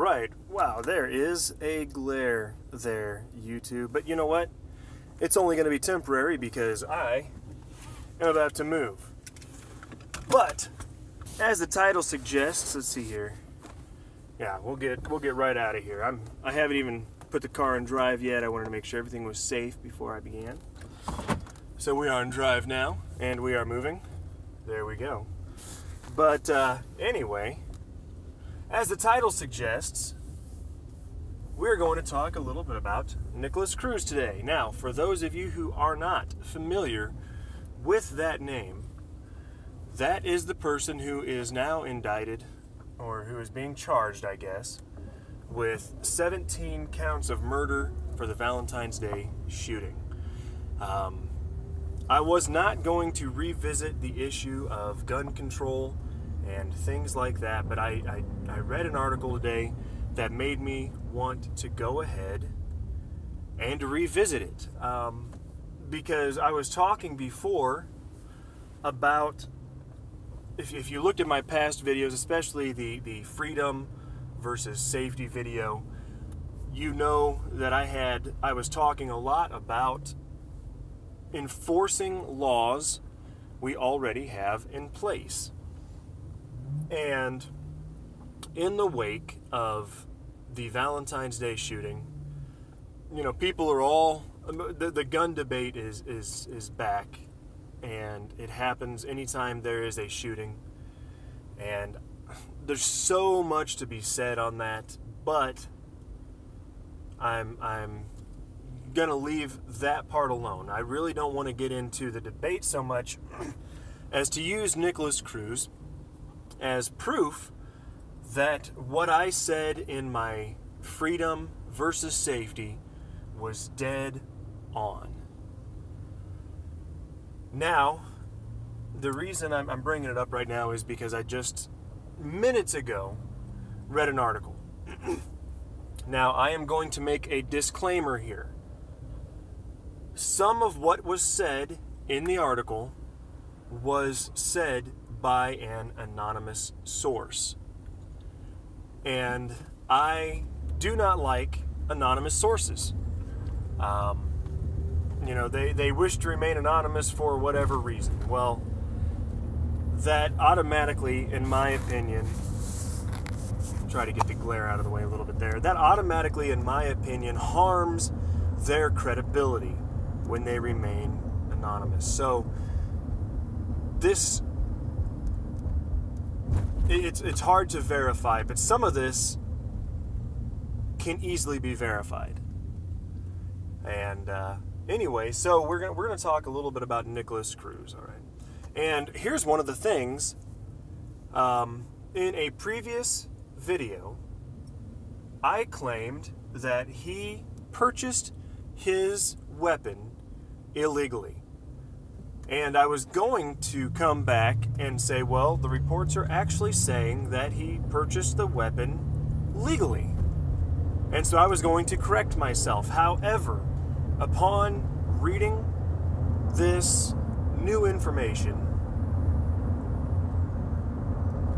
right. Wow, there is a glare there, YouTube. But you know what? It's only going to be temporary because I am about to move. But as the title suggests, let's see here. Yeah, we'll get right out of here. I haven't even put the car in drive yet. I wanted to make sure everything was safe before I began. So we are in drive now, and we are moving. There we go. But anyway, as the title suggests, we're going to talk a little bit about Nikolas Cruz today. Now, for those of you who are not familiar with that name, that is the person who is now indicted, or who is being charged, I guess, with 17 counts of murder for the Valentine's Day shooting. I was not going to revisit the issue of gun control and things like that, but I read an article today that made me want to go ahead and to revisit it. Because I was talking before about, if you looked at my past videos, especially the freedom versus safety video, you know that I was talking a lot about enforcing laws we already have in place. And in the wake of the Valentine's Day shooting, you know, people are all, the gun debate is back, and it happens anytime there is a shooting. And there's so much to be said on that, but I'm gonna leave that part alone. I really don't want to get into the debate so much as to use Nikolas Cruz as proof that what I said in my freedom versus safety was dead on. Now, the reason I'm bringing it up right now is because I just minutes ago read an article. Now, I am going to make a disclaimer here. Some of what was said in the article was said by an anonymous source. And I do not like anonymous sources. You know, they wish to remain anonymous for whatever reason. Well, that automatically, in my opinion, try to get the glare out of the way a little bit there, that automatically, in my opinion, harms their credibility when they remain anonymous. So it's hard to verify, but some of this can easily be verified. And anyway, so we're gonna talk a little bit about Nikolas Cruz, all right? And here's one of the things. In a previous video, I claimed that he purchased his weapon illegally. And I was going to come back and say, well, the reports are actually saying that he purchased the weapon legally. And so I was going to correct myself. However, upon reading this new information,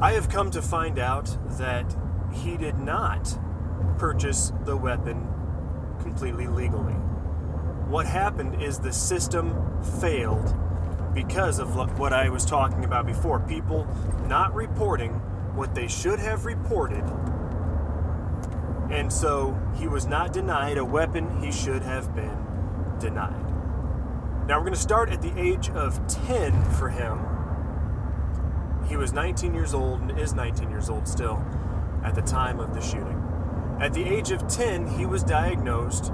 I have come to find out that he did not purchase the weapon completely legally. What happened is the system failed because of what I was talking about before. People not reporting what they should have reported. And so he was not denied a weapon he should have been denied. Now we're going to start at the age of 10 for him. He was 19 years old and is 19 years old still at the time of the shooting. At the age of 10, he was diagnosed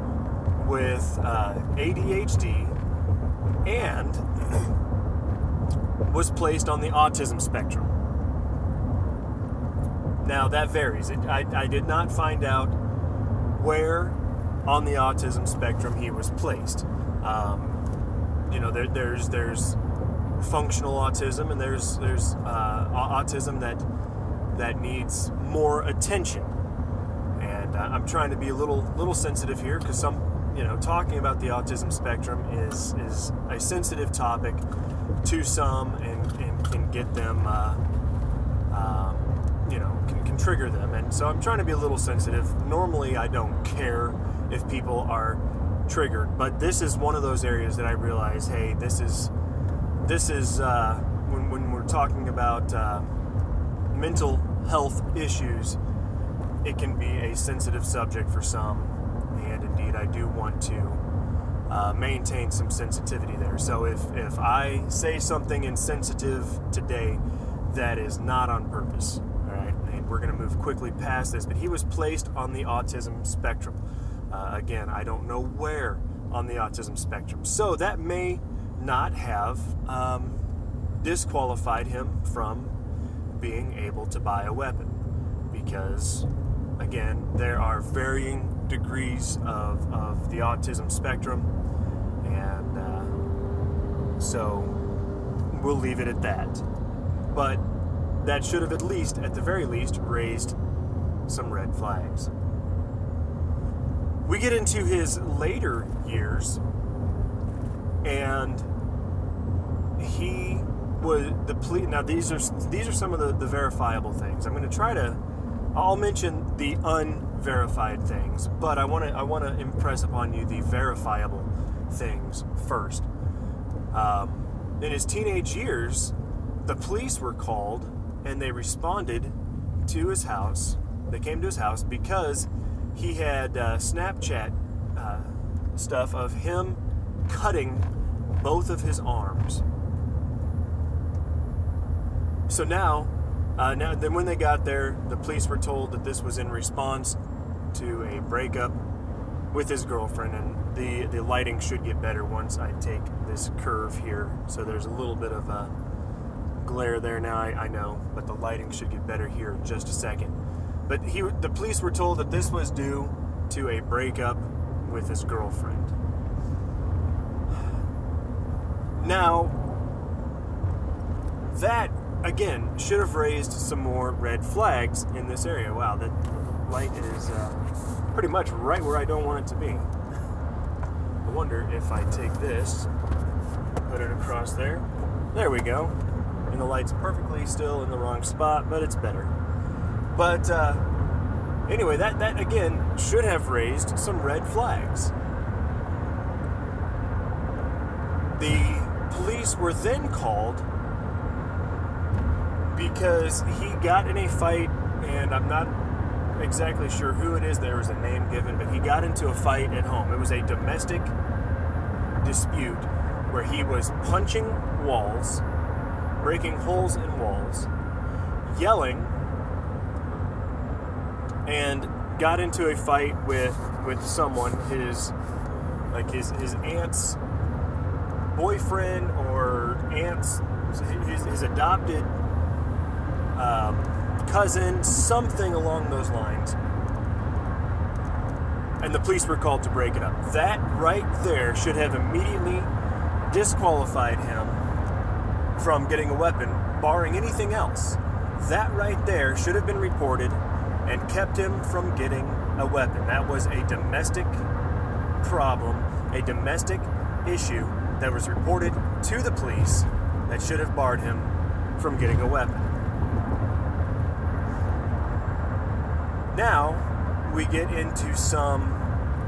with ADHD and was placed on the autism spectrum. Now that varies. I did not find out where on the autism spectrum he was placed. You know, there's functional autism, and there's autism that needs more attention. And I'm trying to be a little sensitive here, because talking about the autism spectrum is a sensitive topic to some, and can get them can trigger them. And so I'm trying to be a little sensitive. Normally I don't care if people are triggered, but this is one of those areas that I realize, hey, this is when we're talking about mental health issues, it can be a sensitive subject for some, and indeed I do want to maintain some sensitivity there. So if I say something insensitive today, that is not on purpose. All right, and we're going to move quickly past this, but he was placed on the autism spectrum. Again, I don't know where on the autism spectrum, so that may not have disqualified him from being able to buy a weapon, because again, there are varying degrees of the autism spectrum, and so we'll leave it at that. But that should have at the very least, raised some red flags. We get into his later years, and he was the police. Now these are some of the verifiable things. I'm going to try to. I'll mention the unverified things, but I want to impress upon you the verifiable things first. In his teenage years, the police were called, and they responded to his house. They came to his house because he had Snapchat stuff of him cutting both of his arms. So now then when they got there, the police were told that this was in response to a breakup with his girlfriend, and the lighting should get better once I take this curve here. So there's a little bit of a glare there now, I know, but the lighting should get better here in just a second. But the police were told that this was due to a breakup with his girlfriend. Now, that, again, should have raised some more red flags in this area. Wow, that light is pretty much right where I don't want it to be. I wonder if I take this, put it across there. There we go. And the light's perfectly still in the wrong spot, but it's better. But anyway, that again should have raised some red flags. The police were then called because he got in a fight, and I'm not exactly sure who it is. There was a name given, but he got into a fight at home. It was a domestic dispute where he was punching walls, breaking holes in walls, yelling, and got into a fight with someone, his aunt's boyfriend or aunt's his adopted cousin, something along those lines. And the police were called to break it up. That right there should have immediately disqualified him from getting a weapon, barring anything else. That right there should have been reported and kept him from getting a weapon. That was a domestic problem, a domestic issue that was reported to the police that should have barred him from getting a weapon. Now, we get into some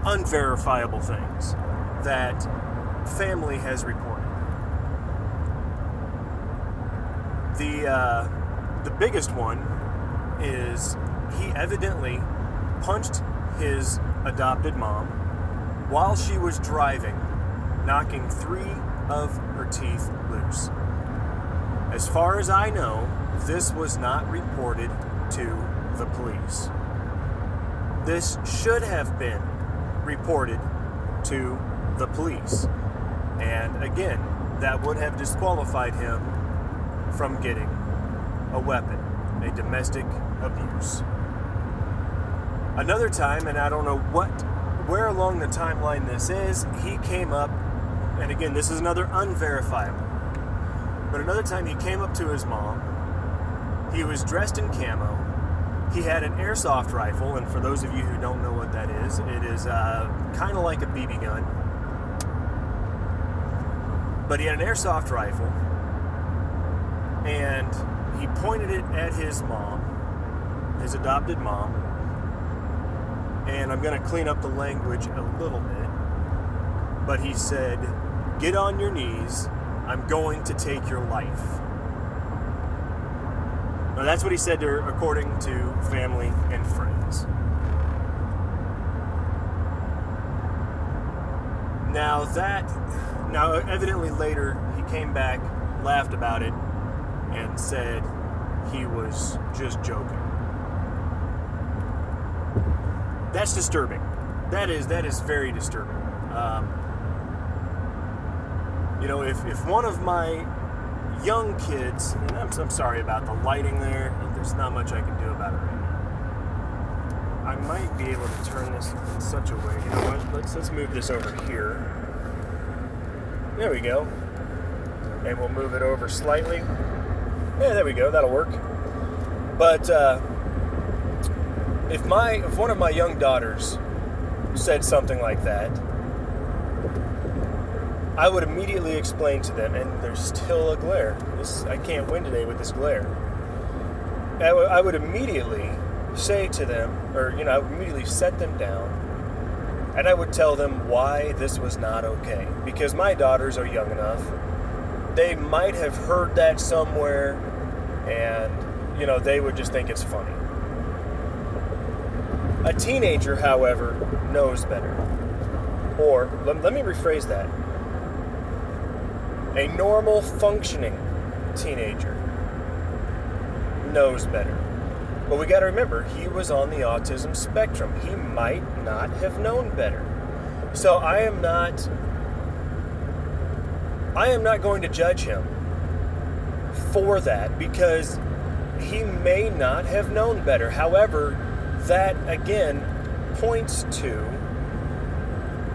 unverifiable things that family has reported. The biggest one is he evidently punched his adopted mom while she was driving, knocking 3 of her teeth loose. As far as I know, this was not reported to the police. This should have been reported to the police. And again, that would have disqualified him from getting a weapon, a domestic abuse. Another time, and I don't know where along the timeline this is, he came up, and again, this is another unverifiable, but another time he came up to his mom. He was dressed in camo. He had an airsoft rifle, and for those of you who don't know what that is, it is kind of like a BB gun. But he had an airsoft rifle, and he pointed it at his mom, his adopted mom, and I'm going to clean up the language a little bit, but he said, "Get on your knees, I'm going to take your life." Now that's what he said to her, according to family and friends. Now evidently later he came back, laughed about it, and said he was just joking. That's disturbing. That is very disturbing. If one of my young kids, and I'm sorry about the lighting there, there's not much I can do about it right now. I might be able to turn this in such a way, you know what, let's move this over here. There we go. And we'll move it over slightly. Yeah, there we go, that'll work. But if one of my young daughters said something like that, I would immediately explain to them, and there's still a glare. I can't win today with this glare. I would immediately say to them, or I would immediately set them down, and I would tell them why this was not okay. Because my daughters are young enough, they might have heard that somewhere, and they would just think it's funny. A teenager, however, knows better. Or let me rephrase that. A normal, functioning teenager knows better. But we got to remember, he was on the autism spectrum. He might not have known better. So I am not going to judge him for that, because he may not have known better. However, that again points to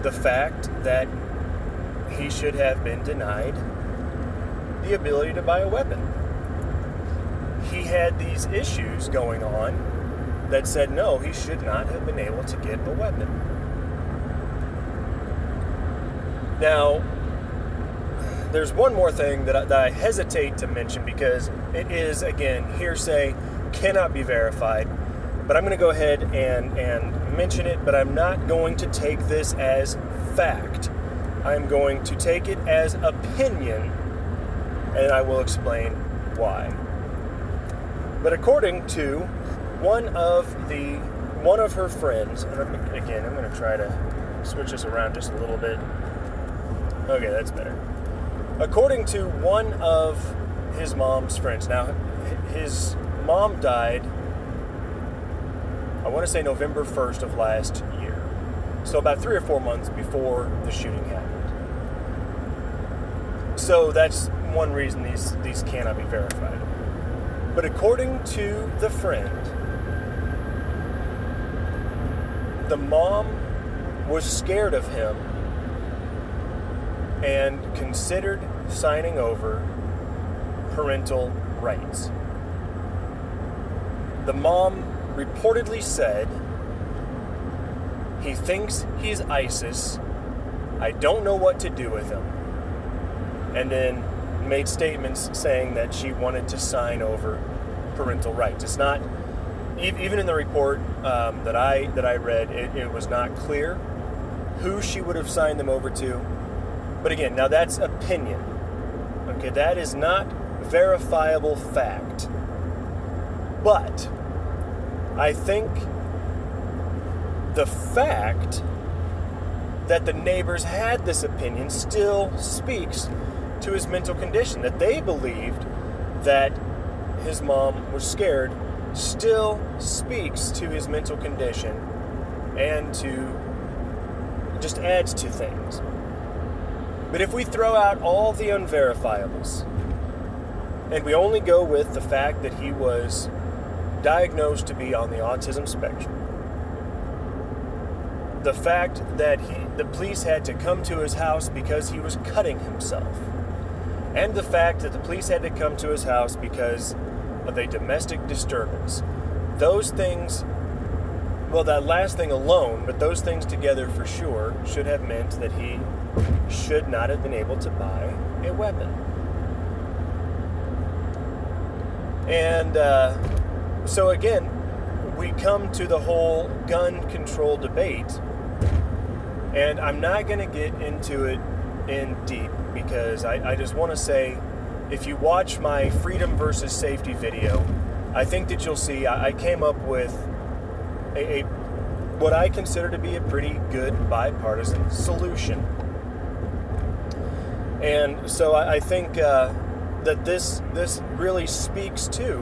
the fact that he should have been denied the ability to buy a weapon. He had these issues going on that said no, he should not have been able to get a weapon. Now, there's one more thing that I hesitate to mention, because it is, again, hearsay, cannot be verified. But I'm going to go ahead and mention it, but I'm not going to take this as fact. I'm going to take it as opinion, and I will explain why. But according to one of her friends, and again, I'm going to try to switch this around just a little bit. Okay, that's better. According to one of his mom's friends, now his mom died, I want to say November 1st of last year. So about 3 or 4 months before the shooting happened. So that's one reason these cannot be verified. But according to the friend, the mom was scared of him and considered signing over parental rights. The mom reportedly said, "He thinks he's ISIS. I don't know what to do with him." And then made statements saying that she wanted to sign over parental rights. It's not, even in the report that I read, it was not clear who she would have signed them over to. But again, now that's opinion. Okay, that is not verifiable fact. But I think the fact that the neighbors had this opinion still speaks to his mental condition. That they believed that his mom was scared still speaks to his mental condition, and just adds to things. But if we throw out all the unverifiables and we only go with the fact that he was diagnosed to be on the autism spectrum, the fact that the police had to come to his house because he was cutting himself, and the fact that the police had to come to his house because of a domestic disturbance, those things, well, that last thing alone, but those things together for sure should have meant that he should not have been able to buy a weapon. And so again, we come to the whole gun control debate, and I'm not going to get into it in deep because I just want to say, if you watch my freedom versus safety video, I think that you'll see I came up with a what I consider to be a pretty good bipartisan solution. And so I think that this really speaks to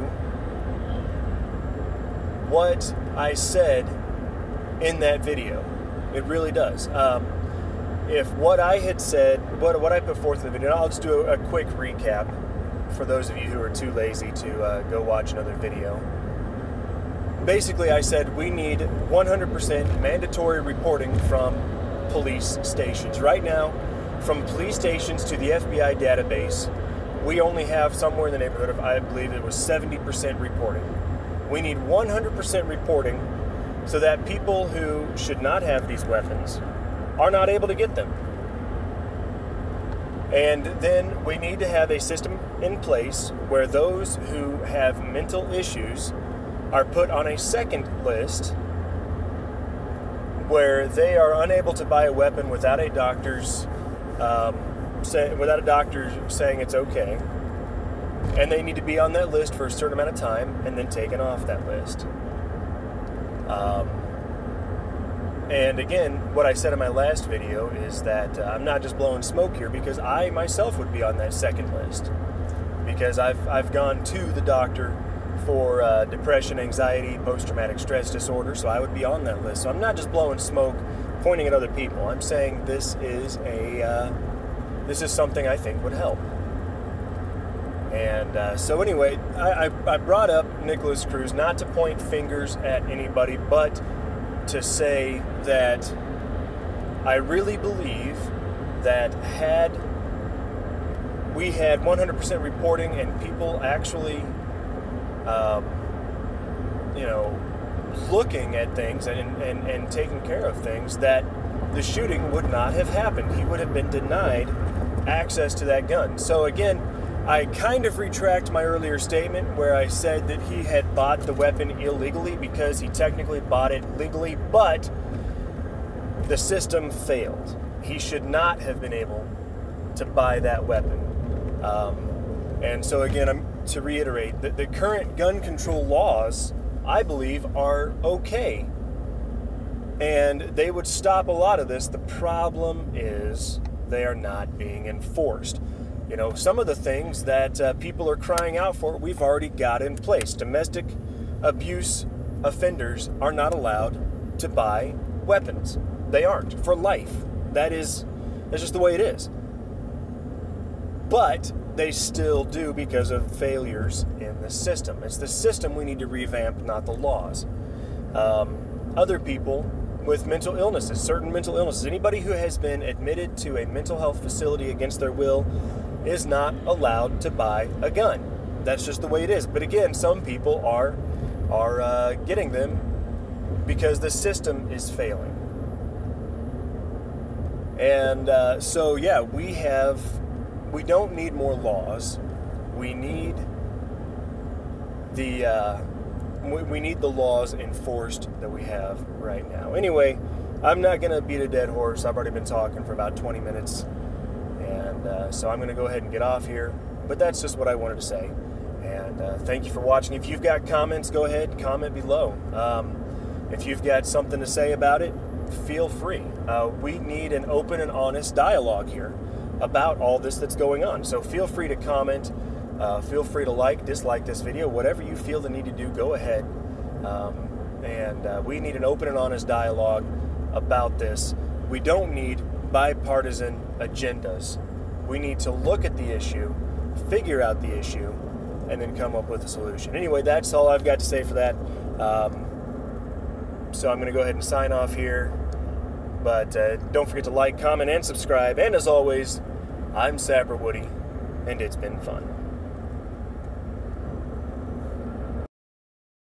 what I said in that video. It really does. If what I had said, what I put forth in the video, I'll just do a quick recap for those of you who are too lazy to go watch another video. Basically, I said we need 100% mandatory reporting from police stations. Right now, from police stations to the FBI database, we only have somewhere in the neighborhood of, I believe it was 70% reporting. We need 100% reporting so that people who should not have these weapons are not able to get them. And then we need to have a system in place where those who have mental issues are put on a second list where they are unable to buy a weapon without a doctor's saying it's okay, and they need to be on that list for a certain amount of time and then taken off that list. And again, what I said in my last video is that I'm not just blowing smoke here, because I myself would be on that second list, because I've gone to the doctor for depression, anxiety, post-traumatic stress disorder, so I would be on that list. So I'm not just blowing smoke, pointing at other people. I'm saying this is something I think would help. And so anyway, I brought up Nikolas Cruz not to point fingers at anybody, but to say that I really believe that had we had 100% reporting and people actually, looking at things and taking care of things, that the shooting would not have happened. He would have been denied access to that gun. So again, I kind of retract my earlier statement where I said that he had bought the weapon illegally, because he technically bought it legally, but the system failed. He should not have been able to buy that weapon. And so again, to reiterate, the current gun control laws, I believe, are okay. And they would stop a lot of this. The problem is they are not being enforced. You know, some of the things that people are crying out for, we've already got in place. Domestic abuse offenders are not allowed to buy weapons. They aren't, for life. That's just the way it is. But they still do because of failures in the system. It's the system we need to revamp, not the laws. Other people with mental illnesses, certain mental illnesses, anybody who has been admitted to a mental health facility against their will is not allowed to buy a gun. That's just the way it is. But again, some people are getting them because the system is failing. And so yeah, we don't need more laws. We need the laws enforced that we have right now. Anyway, I'm not going to beat a dead horse. I've already been talking for about 20 minutes. And so I'm going to go ahead and get off here. But that's just what I wanted to say. And thank you for watching. If you've got comments, go ahead, comment below. If you've got something to say about it, feel free. We need an open and honest dialogue here about all this that's going on. So feel free to comment. Feel free to like, dislike this video. Whatever you feel the need to do, go ahead. And we need an open and honest dialogue about this. We don't need bipartisan agendas. We need to look at the issue, figure out the issue, and then come up with a solution. Anyway, that's all I've got to say for that. So I'm going to go ahead and sign off here. But don't forget to like, comment, and subscribe. And as always, I'm Sapper Woody, and it's been fun.